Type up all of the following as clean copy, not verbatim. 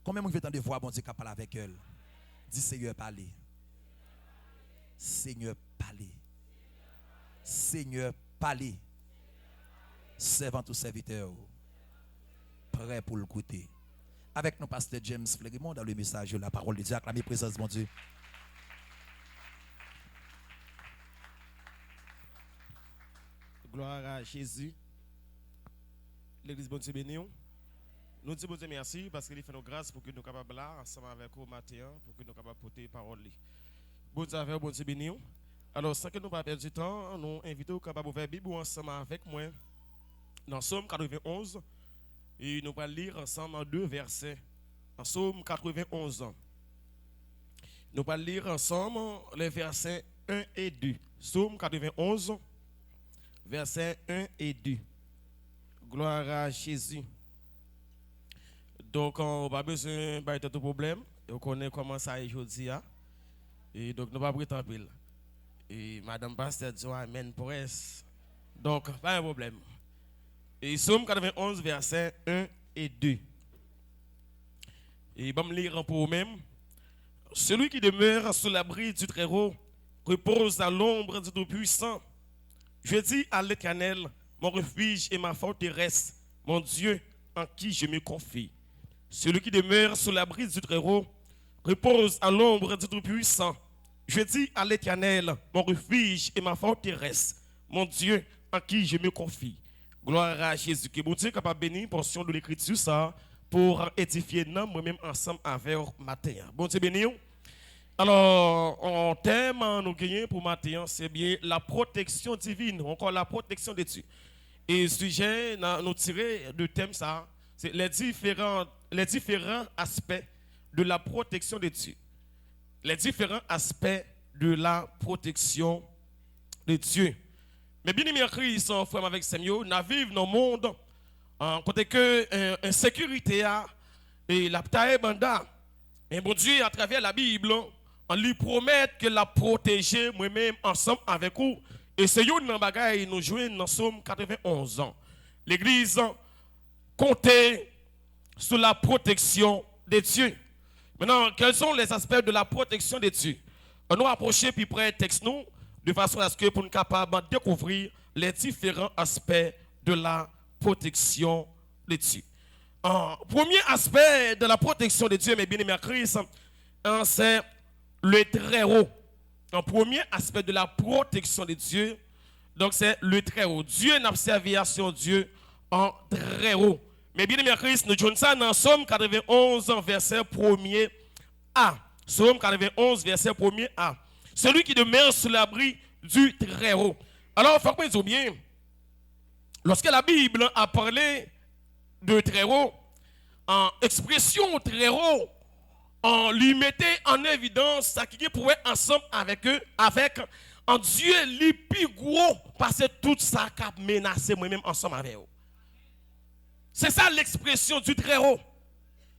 Combien de gens de voir bon Dieu qui parle avec elle? Dis Seigneur, parlez. Seigneur, parlez. Seigneur, parlez. Servant ou serviteur, prêt pour le goûter. Avec nos pasteur James Flegrimont dans le message de la parole de Dieu, acclamez présence, mon Dieu. Gloire à Jésus. L'église, bon Dieu béni. Nous disons bon Dieu merci parce qu'il fait nos grâces pour que nous soyons capables là, ensemble avec vous matin, pour que nous soyons capables de porter parole. Bon Dieu avec bon Dieu béni. Alors, sans que nous ne perdons du temps, nous invitons capables de faire Bible ensemble avec moi dans Somme 91. Et nous allons lire ensemble en 2 versets. En Somme 91. Nous allons lire ensemble les versets 1 et 2. Somme 91. Versets 1 et 2. Gloire à Jésus. Donc, on n'a pas besoin de tout problème. On connaît comment ça est aujourd'hui. Et donc, nous ne pouvons pas prétendre. Et Madame Pasteur dit Amen pour elle. Donc, pas un problème. Et Somme 91, versets 1 et 2. Et je vais lire pour vous-même. Celui qui demeure sous l'abri du Très-Haut repose à l'ombre du Tout-Puissant. Je dis à l'Éternel, mon refuge et ma forteresse, mon Dieu en qui je me confie. Celui qui demeure sous l'abri du Très-Haut repose à l'ombre du Tout-Puissant. Je dis à l'Éternel, mon refuge et ma forteresse, mon Dieu en qui je me confie. Gloire à Jésus. Que bon Dieu capable de bénir portion de l'écriture ça pour édifier nous moi-même ensemble avec matin. Bon Dieu béni. Alors, en thème nous gagnons pour matin, c'est bien la protection divine, encore la protection de Dieu. Et le sujet, nous tirons de thème ça, c'est les différents aspects de la protection de Dieu. Les différents aspects de la protection de Dieu. Mais bien aimé Christ, en frère avec Samuel, nous vivons dans le monde en côté que insécurité et la bataille banda. Et bon Dieu, à travers la Bible, on lui promet que la protéger moi-même ensemble avec vous. Et c'est une bagaille nous jouons dans Somme 91 ans. L'église comptait sous la protection de Dieu. Maintenant, quels sont les aspects de la protection de Dieu? On nous approcher puis près texte nous de façon à ce que pour nous capables de découvrir les différents aspects de la protection de Dieu. Premier aspect de la protection de Dieu, mes bien-aimés Christ, c'est le Très-Haut. Un premier aspect de la protection de Dieu, donc c'est le Très-Haut. Dieu n'a servi à son Dieu en Très-Haut. Mais bien aimé Christ, nous disons ça dans Somme 91, verset 1er A. Somme 91, verset 1er A. Celui qui demeure sous l'abri du Très-Haut. Alors, il faut que vous bien, lorsque la Bible a parlé de Très-Haut, en expression Très-Haut, on lui mettait en évidence ça qui pouvait ensemble avec eux, avec en Dieu, les plus gros, parce que tout ça qui a menacé moi-même ensemble avec eux. C'est ça l'expression du Très-Haut.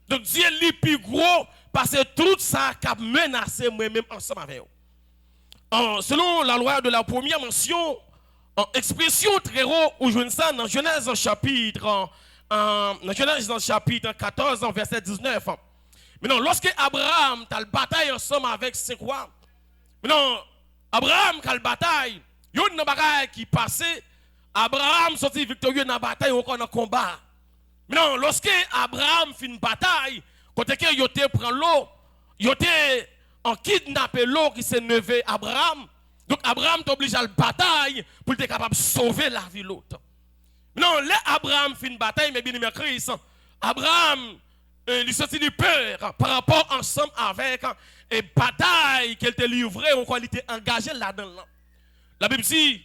Donc Dieu est plus gros parce que tout ça qui a menacé moi-même ensemble avec eux. Selon la loi de la première mention, en expression Très-Haut, où je vois ça dans Genèse chapitre, dans chapitre 14, verset 19. Maintenant, lorsque Abraham a la bataille ensemble avec 5 rois, maintenant, Abraham a la bataille, il y a une bataille qui passait, Abraham sorti victorieux dans la bataille ou dans le combat. Maintenant, lorsque Abraham fait une bataille, quand il prend l'eau, il a kidnappé l'eau qui s'est levé Abraham. Donc Abraham est obligé à la bataille pour être capable de sauver la vie de l'autre. Non, là Abraham fait une bataille, mais bien aimé Christ, Abraham il sortit du peur par rapport ensemble avec une bataille qu'elle était livrée ou qu'elle était engagée là-dedans. La Bible dit,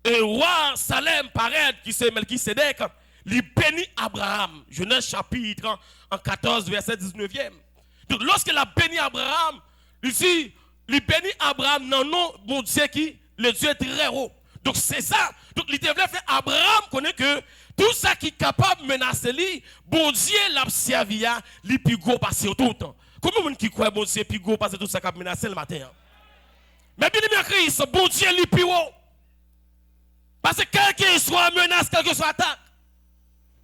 et roi Salem paraît qui c'est Melchisedec, il bénit Abraham. Genèse chapitre 14, verset 19e. Donc lorsqu'il a béni Abraham, il dit, il bénit Abraham dans le nom de mon Dieu qui, le Dieu Très-Haut. Donc c'est ça. Donc il devait faire Abraham connaît que tout ça qui est capable de menacer lui, bon Dieu l'a servi à lui plus gros passer tout le temps. Comment on qui croit bon Dieu plus gros passer tout ça qui a menacé le matin? Mais bien aimé Christ, bon Dieu lui plus haut. Parce que quel que soit menace, quel que soit attaque,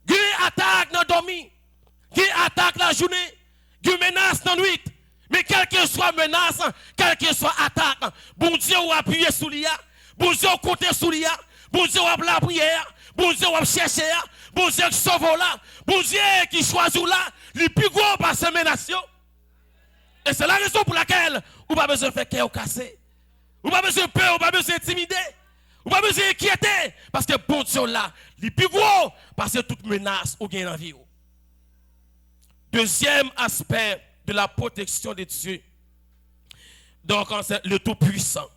qui attaque dans le dormi, qui attaque la journée, que soit menace, quelle que soit attaque, bon Dieu ou appuyer sous l'IA, bon Dieu ou compter sous l'IA, bon Dieu ou la prière, bon Dieu ou chercher, bon Dieu qui sauve là, bon Dieu qui choisit là, les plus gros par ces menaces. Et c'est la raison pour laquelle vous n'avez pas besoin de faire cœur cassé. Vous n'avez pas besoin de peur, vous n'avez pas besoin d'intimider. Vous n'avez pas besoin d'inquiéter. Parce que bon Dieu là, les plus gros, parce que toute menace ou gain dans la vie. Deuxième aspect de la protection de Dieu. Donc, c'est le Tout-Puissant.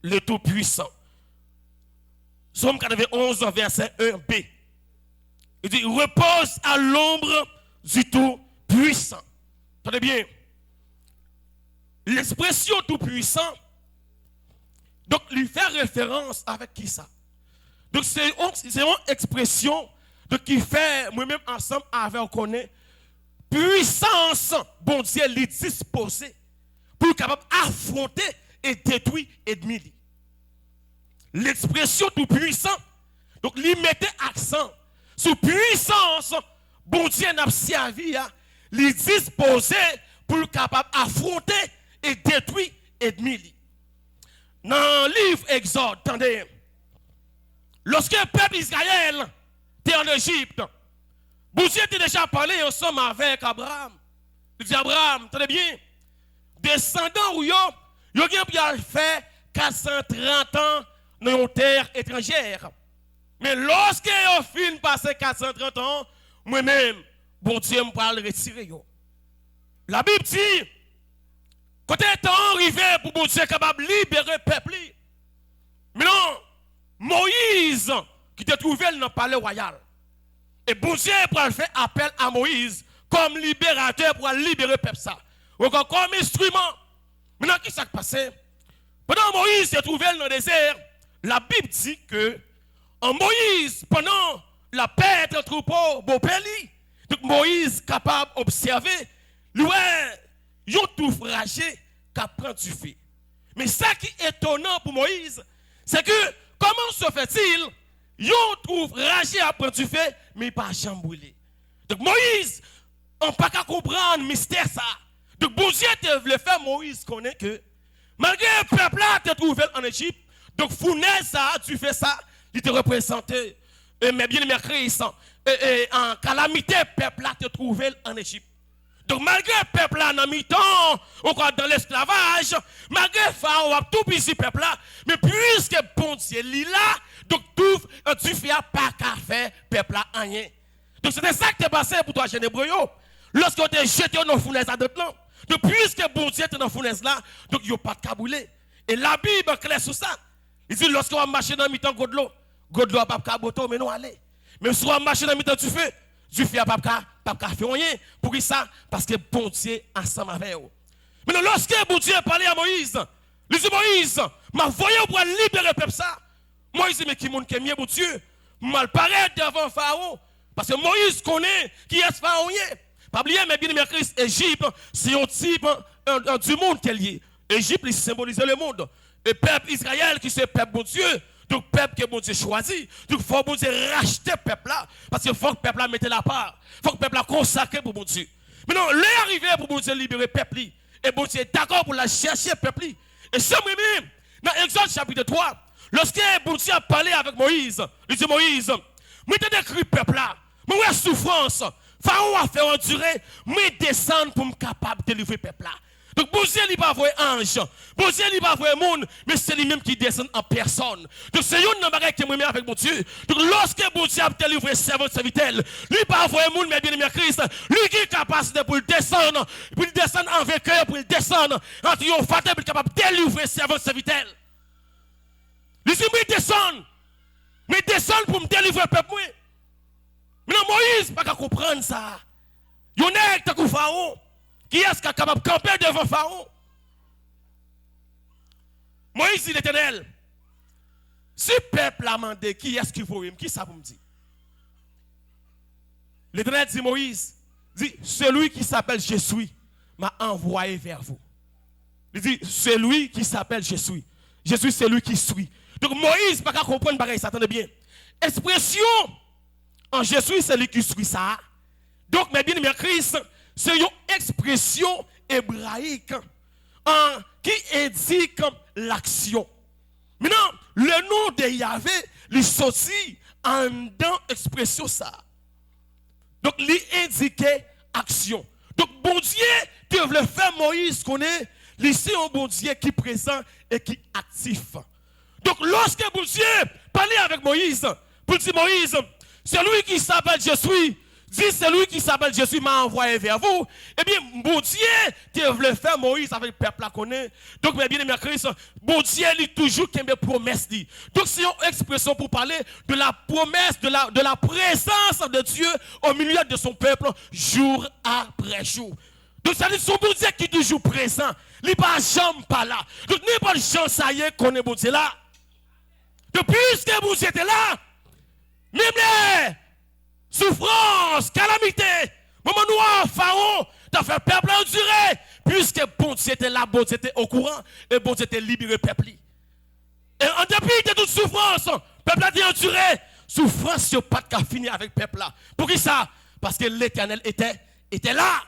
Le Tout-Puissant. Somme 91, verset 1b. Il dit, repose à l'ombre du Tout-Puissant. Attendez bien. L'expression Tout-Puissant, donc, lui fait référence avec qui ça? Donc, c'est une expression de qui fait, moi-même, ensemble, avec on connaît, puissance, bon Dieu, lui disposer pour capable affronter et détruire l'ennemi. L'expression Tout-Puissant, donc, lui mettait accent sur puissance, bon Dieu, n'a servi à lui disposer pour capable affronter et détruire l'ennemi. Dans le livre Exode, attendez, lorsque le peuple Israël était en Égypte, bon Dieu était déjà parlé ensemble avec Abraham. Il dit Abraham, attendez bien, descendant où yo bien fait 430 ans dans une terre étrangère. Mais lorsque yo fin passé 430 ans, moi-même, bon Dieu me parle retirer yo. La Bible dit, quand le temps arrivé pour bon Dieu capable de libérer le peuple, mais non, Moïse, qui te trouvé dans le palais royal, et bon Dieu pour faire appel à Moïse comme libérateur pour libérer le peuple ça. Encore comme instrument. Maintenant, qu'est-ce qui s'est passé? Pendant Moïse se trouvait dans le désert, la Bible dit que en Moïse, pendant la paix entre troupeaux, donc Moïse capable d'observer, lui, il a tout fragé qui prend du feu. Mais ça qui est étonnant pour Moïse, c'est que comment se fait-il, il trouve ragé à prendre du feu, mais pas jamais brûlé. Donc Moïse, on ne peut pas comprendre le mystère ça. Donc bon Dieu te voulait faire Moïse connaître que malgré le peuple là te trouvé en Égypte, donc fournaise ça, tu fais ça, il te représentait, mais bien Christ, en calamité, le peuple là te trouvé en Égypte. Donc malgré le peuple là dans mi-temps, encore dans l'esclavage, malgré Pharaon a tout brisé le peuple là, mais puisque bon Dieu est là, donc tout tu fais pas qu'à faire peuple là rien. Donc c'était ça qui t'est passé pour toi jeune hébreu. Lorsque tu es jeté dans la fournaise à d'autres là, donc puisque bon Dieu est dans la fournaise là, donc il n'y a pas de caboulé. Et la Bible est claire sur ça. Il dit lorsqu'on va marcher dans mi-temps God l'eau n'a pas de caboto, mais non allez. Mais si on va marcher dans mi-temps du feu n'a pas de faire rien. Pour ça? Parce que bon Dieu ensemble avec vous. Mais lorsque bon Dieu parlait à Moïse, il dit Moïse, m'a voyé pour libérer le peuple ça. Moïse dit mais qui monde qui est mieux pour Dieu? Mal paraît devant Pharaon. Parce que Moïse connaît qui est Pharaon. Pas oublier, mais bien aimé Christ, Égypte, c'est un type du monde qui est lié. Égypte, il symbolise le monde. Et peuple Israël, qui c'est peuple bon Dieu. Donc, peuple que bon Dieu choisit. Donc, il faut bon Dieu racheter le peuple là. Parce qu'il faut que le peuple là mette la part. Il faut que le peuple là consacre pour bon Dieu. Mais non, l'est arrivé pour bon Dieu libérer le peuple. Et bon Dieu est d'accord pour la chercher le peuple. Et ce même, dans Exode chapitre 3, lorsque bon Dieu a parlé avec Moïse, il dit Moïse, moi je décris le peuple là. Moi souffrance. Pharaon a fait endurer, mais descendre pour me capable de délivrer le peuple là. Donc, bon Dieu n'est pas vrai ange, bon Dieu n'est pas vrai monde, mais c'est lui-même qui descend en personne. Donc, c'est une bagage qui est même avec mon Dieu. Donc, lorsque bon Dieu a délivré servant serviteur, lui pas vrai monde, mais bien aimé Christ, lui qui est capable pour descendre en vainqueur, pour descendre en triomphateur, pour capable de délivrer servant serviteur. Lui dit, mais descendre pour me délivrer le peuple. Mais non, Moïse n'a pas comprendre ça. Il y en a qui Pharaon. Qui est-ce qui est capable de camper devant Pharaon? Moïse dit l'Éternel. Si le peuple a demandé qui est-ce qu'il faut, qui ça pour me dire? L'Éternel dit Moïse, dit celui qui s'appelle Jésus m'a envoyé vers vous. Il dit celui qui s'appelle Jésus. Jésus c'est lui qui suit. Donc Moïse n'a pas comprendre pareil, ça attendez bien. Expression en Jésus c'est lui qui suit ça. Donc mes bien-aimés Christ, c'est une expression hébraïque qui indique l'action. Maintenant, le nom de Yahvé, il sortit en dans expression ça. Donc, il indiquait action. Donc, bon Dieu, tu veux faire Moïse connaît, ici un bon Dieu qui est présent et qui est actif. Donc, lorsque bon Dieu parlait avec Moïse, pour dire Moïse, c'est lui qui s'appelle Je suis. Dit c'est lui qui s'appelle Je suis m'a envoyé vers vous. Eh bien, bon Dieu, tu veux faire Moïse avec le peuple à connaître. Donc, mes bien-aimés Christ, bon Dieu, il toujours qu'il me promesse. Donc, c'est une expression pour parler de la promesse, de la présence de Dieu au milieu de son peuple, jour après jour. Donc, ça dit son bon Dieu qui est toujours présent. Il n'est pas jamais pas là. Donc, n'importe gens, ça y est, qu'on est bon Dieu là. Depuis que bon Dieu était là, même les souffrance, calamité, moment noir, Pharaon, t'as fait peuple endurer, puisque bon Dieu était là, bon Dieu était au courant, et bon Dieu était libéré peuple. Et en dépit de toute souffrance, peuple a dit enduré, souffrance, il n'y a pas de fini avec peuple là. Pour qui ça? Parce que l'Éternel était là.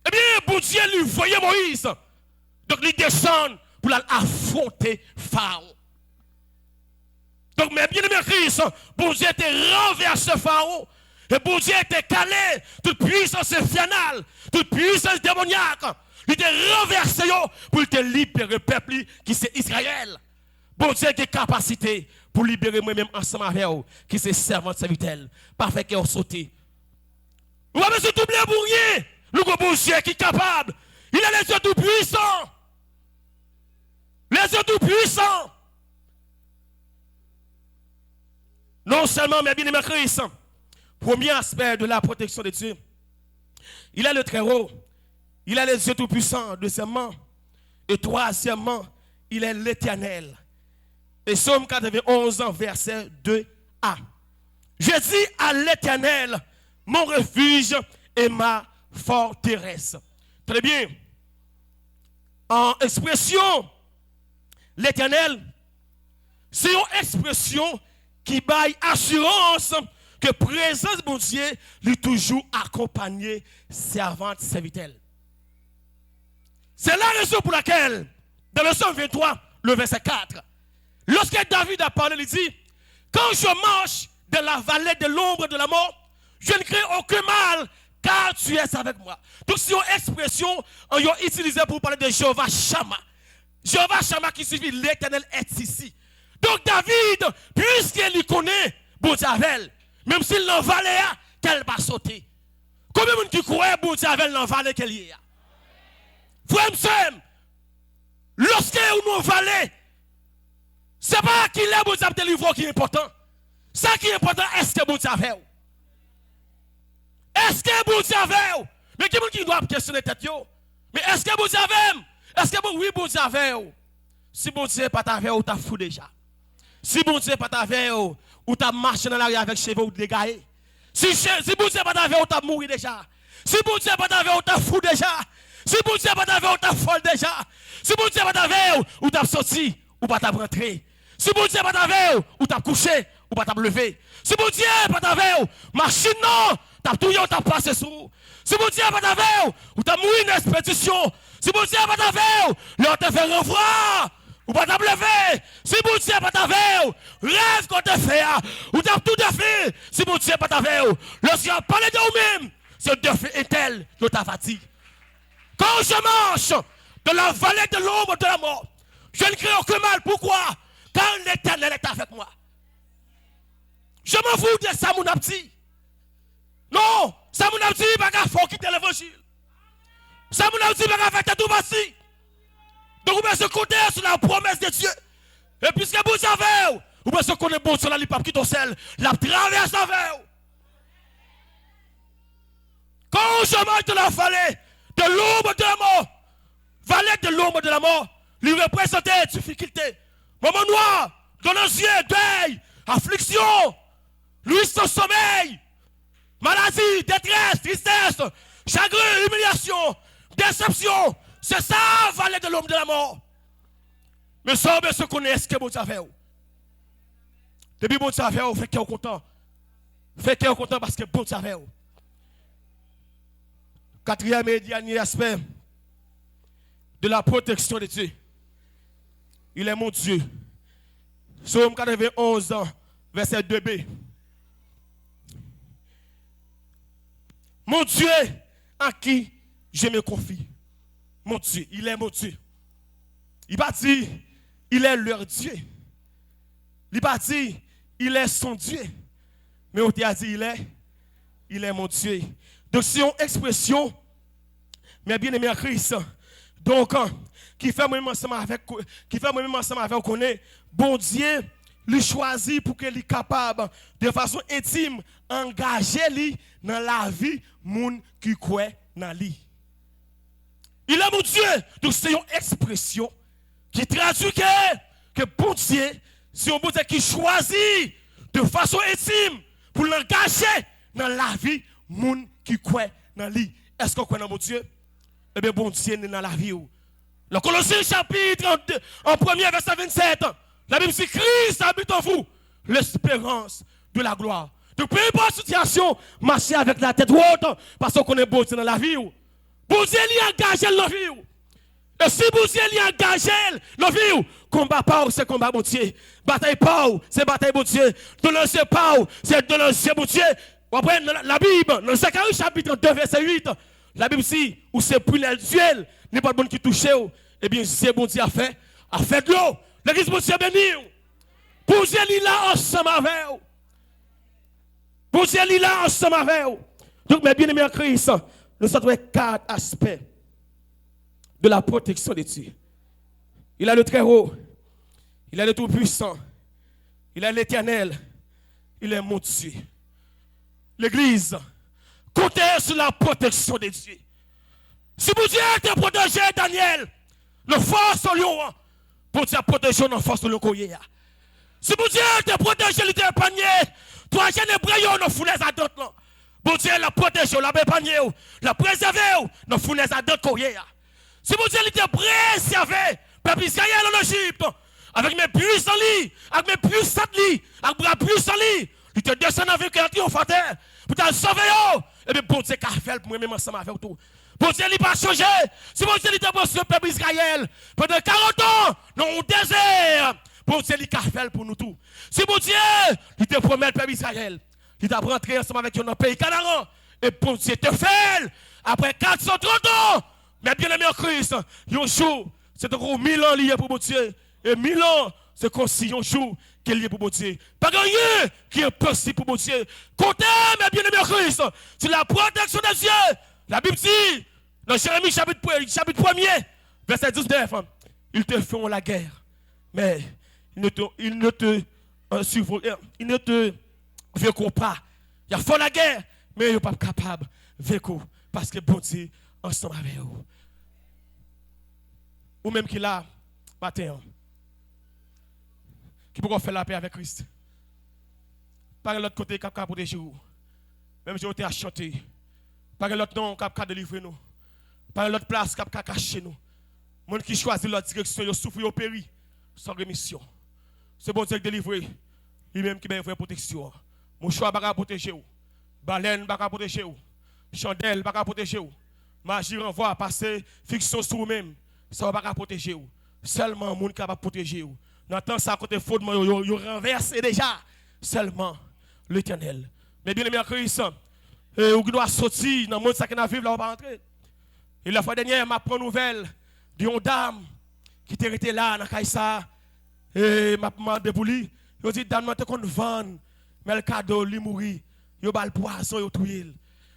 Eh bien, bon Dieu lui voyait Moïse, donc il descend pour affronter Pharaon. Donc, mes bien-aimés Christ, bon Dieu était renversé Pharaon. Et bon Dieu était calé. Toute puissance infernale, toute puissance démoniaque. Il était renversé pour te libérer le peuple qui c'est Israël. Bon Dieu qui a capacité pour libérer moi-même ensemble avec vous, qui c'est servant serviteur. Parfait qui a sauté. Vous avez tout oublié pour rien. Nous avons bon Dieu qui est capable. Il a les yeux tout puissants. Les yeux tout puissants. Non seulement, mes bien-aimés Christ, premier aspect de la protection de Dieu, il a le Très-Haut, il a les yeux tout-puissants, deuxièmement, et troisièmement, il est l'Éternel. Et Psaume 91, verset 2a. Je dis à l'Éternel, mon refuge et ma forteresse. Très bien. En expression, l'Éternel, c'est une expression qui baille assurance que présence de mon Dieu lui toujours accompagné servante serviteur. C'est la raison pour laquelle dans le Psaume 23, le verset 4, lorsque David a parlé, il dit, quand je marche dans la vallée de l'ombre de la mort, je ne crains aucun mal car tu es avec moi. Donc c'est une expression on a utilisée pour parler de Jéhovah Shammah. Jéhovah Shammah qui signifie l'Éternel est ici. Donc David, puisqu'il connaît bon Dieu avec, même s'il n'en valait qu'elle va sauter. Combien de monde qui croit bon Dieu avec n'en valait qu'elle y est? Frère Sam, lorsque nous valait, c'est pas qu'il est bon Dieu de livre qui est important. Ça qui est important, est-ce que bon Dieu avec? Est-ce que bon Dieu avec? Mais qui doit questionner tête yo? Mais est-ce que bon Dieu avec? Est-ce que oui bon Dieu avec? Si bon Dieu n'est pas avec, ou t'as fou déjà. Si bon Dieu n'est pas avec, ou t'as marché dans la rue avec cheveux ou dégagé. Si bon Dieu n'est pas avec, ou t'as mouru déjà. Si bon Dieu n'est pas avec, ou t'as fou déjà. Si bon Dieu n'est pas avec, ou t'as folle déjà. Si bon Dieu n'est pas avec, ou t'as sorti, ou pas t'as rentré. Si bon Dieu n'est pas avec, ou t'as couché, ou pas t'as levé. Si bon Dieu n'est pas avec, machine non, t'as tout ou t'as passé sous. Si bon Dieu n'est pas avec, ou t'as mouru une expédition. Si bon Dieu n'est pas avec, l'on te fait revoir. Ou pas t'as levé. Si bon Dieu n'est pas avec, rêve qu'on te fait. Ou t'as tout défait. Si bon Dieu n'est pas avec, lorsqu'il a parlé de vous-même, ce défi est tel que t'as fatigue. Quand je marche de la vallée de l'ombre de la mort, je ne crains aucun mal. Pourquoi? Car l'Éternel est avec moi. Je m'en fous de ça, mon petit. Non, ça, mon petit, il va faut quitter l'évangile. Ça, mon petit, il va faire tout passer. Donc, vous pouvez se compter sur la promesse de Dieu. Et puisque vous savez, vous pouvez se connaître bon sur la lippe qui ton sel, la traverse avec vous. Quand je marche de la vallée de l'ombre de la mort, vallée de l'ombre de la mort, lui représentait difficulté, moment noir, dans nos yeux, deuil, affliction, lui son sommeil, maladie, détresse, tristesse, chagrin, humiliation, déception. C'est ça, vallée de l'ombre de la mort. Mais ça, on se connaît ce que bon Dieu a fait. Depuis bon Dieu a fait, fait qu'il est content. Fait qu'il est content parce que bon Dieu a fait. Quatrième et dernier aspect de la protection de Dieu. Il est mon Dieu. Psaume 91, verset 2b. Mon Dieu en qui je me confie. Mon Dieu, il est mon Dieu. Il va dire, il est leur Dieu. Il va dire, il est son Dieu. Mais on t'a dit, il est mon Dieu. Donc c'est une expression, mais bien aimé en Christ. Donc, qui fait moi-même ensemble avec qu'on est, bon Dieu, lui choisit pour qu'il soit capable de façon intime engager lui dans la vie moun qui croit dans lui. Il est mon Dieu. Donc c'est une expression qui traduit que bon Dieu, c'est un bon Dieu qui choisit de façon intime pour l'engager dans la vie moun qui croit dans lui. Est-ce qu'on croit dans mon Dieu? Eh bien, bon Dieu est dans la vie. Le Colossiens chapitre 2, en premier verset 27, la Bible dit Christ habite en vous, l'espérance de la gloire. Donc, peu importe la situation, marchez avec la tête haute, parce qu'on est bon Dieu dans la vie. Bon Dieu est engagé dans la vie. Et si bon Dieu est engagé dans la vie, combat pas, c'est combat bon Dieu. Bataille pas, c'est bataille bon Dieu. Douleur c'est pas, c'est douleur c'est bon Dieu. Après, la Bible, dans Zacharie chapitre 2, verset 8, la Bible dit, où c'est plus l'duel, n'est pas le bon qui touche, eh bien, c'est bon Dieu a fait de l'eau. L'église bon Dieu béni. Bon Dieu est là ensemble avec vous. Bon Dieu est là ensemble avec vous. Donc, mes bien-aimés en Christ, nous avons 4 aspects de la protection de Dieu. Il a le Très-Haut, il a le Tout-Puissant, il a l'Éternel, il est mon Dieu. L'église, comptez sur la protection de Dieu. Si vous Dieu te protégé, Daniel, le force au lion, pour te protéger, le force au lion. Si vous Dieu te protégé, il t'a épargné, toi, je ne brille, nous foulez à d'autres. Bon Dieu l'a protégé, l'a épargné, l'a préservé, nous foulez à d'autres. Si vous Dieu il t'a préservé, peuple Israël en Égypte, avec mes puissants lits, avec mes puissants lits, avec mes puissants lits, il te descend avec un triomphateur, pour te sauver, et bien bon Dieu qu'a fait pour moi-même ensemble avec tout. Bon Dieu il n'a pas changé. Si bon Dieu il t'a posé le peuple Israël, pendant 40 ans, dans un désert, bon Dieu il a fait pour nous tous. Si bon Dieu il te promet le peuple Israël, il t'a rentré ensemble avec nous dans le pays Canaan, et bon Dieu te fait, après 430 ans, mais bien aimé en Christ, un jour, c'est encore 1000 ans lié pour bon Dieu, et 1000 ans, c'est comme si un jour, qui est lié pour bon Dieu. Pas rien qui est possible pour bon Dieu. Comptez, mes bien-aimés en Christ, sur la protection de Dieu. La Bible dit, dans Jérémie chapitre 1er, verset 19, ils te feront la guerre, mais ils ne te vaincront pas. Ils font la guerre, mais ils ne sont pas capables de vaincre, parce que bon Dieu, ensemble avec eux. Ou même qui l'a, matin, qui pourra faire la paix avec Christ. Par l'autre côté, qui a protéger vous. Même si vous avez chanté. Par l'autre nom, qui a délivrer nous. Par l'autre place, qui a caché nous. Les gens qui choisissent leur direction, ils souffrent, ils périssent sans rémission. C'est bon Dieu qui délivre. Lui-même qui m'a fait protection. Mon choix va protéger vous. Baleine va protéger vous. Chandelle va protéger vous. Magie renvoie, passer fiction sur vous-même. Ça va protéger vous. Seulement le monde qui va protéger vous. Dans le temps, ça côté fondement, vous renversé déjà. Seulement l'Éternel. Mais bien aimé en Christ, vous doit sortir dans le monde qui n'a vivre là, on va rentrer. Et la fois dernière, m'a pris nouvelle d'une dame qui était là dans Kaïsa. Et m'a demandé pour lui. Il dit, dame, tu qu'on vendre, mais le cadeau, lui mourir. Il a le poisson, il a tout.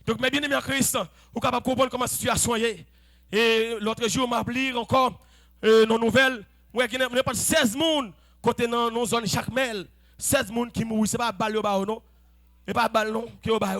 Donc, mes bien-aimés en Christ, vous êtes capable de comprendre comment la situation est. Et l'autre jour, m'a appelé encore nos nouvelles. Il y a pas 16 personnes côté dans nos zones chaque mail. 16 personnes qui mourent, ce n'est pas balle au bas, non? Ce n'est pas balle qui est au bas.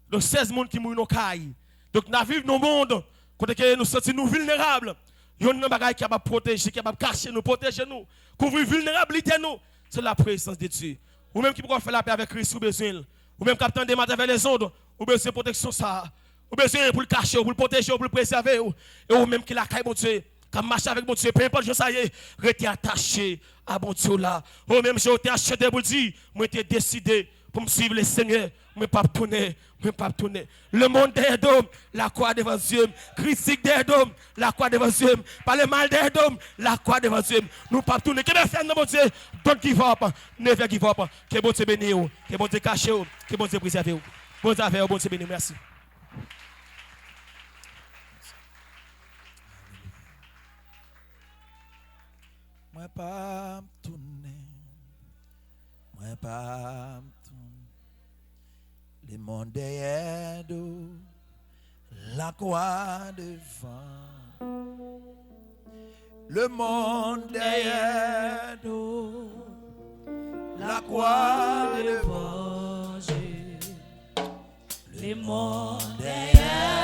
Donc 16 personnes qui mourent dans caille. Donc nous vivons dans le monde, côté nous sommes nous vulnérables. Il y a une bagaille qui va protéger, qui va cacher nous, protéger nous, couvrir la vulnérabilité nous. C'est la présence de Dieu. Ou même qui pourra faire la paix avec Christ, ou besoin. Ou même capitaine des matins vers les ondes, ou besoin de protection ça. Ou besoin pour le cacher, pour le protéger, pour le préserver. Et ou même qui la caille, mon Dieu. Quand marche avec mon Dieu, peu importe, je sais, restez attaché à mon Dieu là. Ou même, j'ai été acheté pour dire, moi, j'ai décidé pour me suivre le Seigneur. mais pas tourner, mais pas tourner. Le monde derrière d'homme, la croix devant Dieu. Critique derrière d'homme, la croix devant Dieu. Pas le mal derrière d'homme, la croix devant Dieu. Nous pas tourner. Que faire dans mon Dieu? Don't give up. Never give up. Que bon Dieu bénisse, que bon Dieu cache, que bon Dieu préserve. Bon Dieu, bon Dieu bénisse. Merci. Moi pas tourner, moi pas tourner. Le monde derrière nous, la croix devant. Le monde derrière nous, la croix devant. Le monde derrière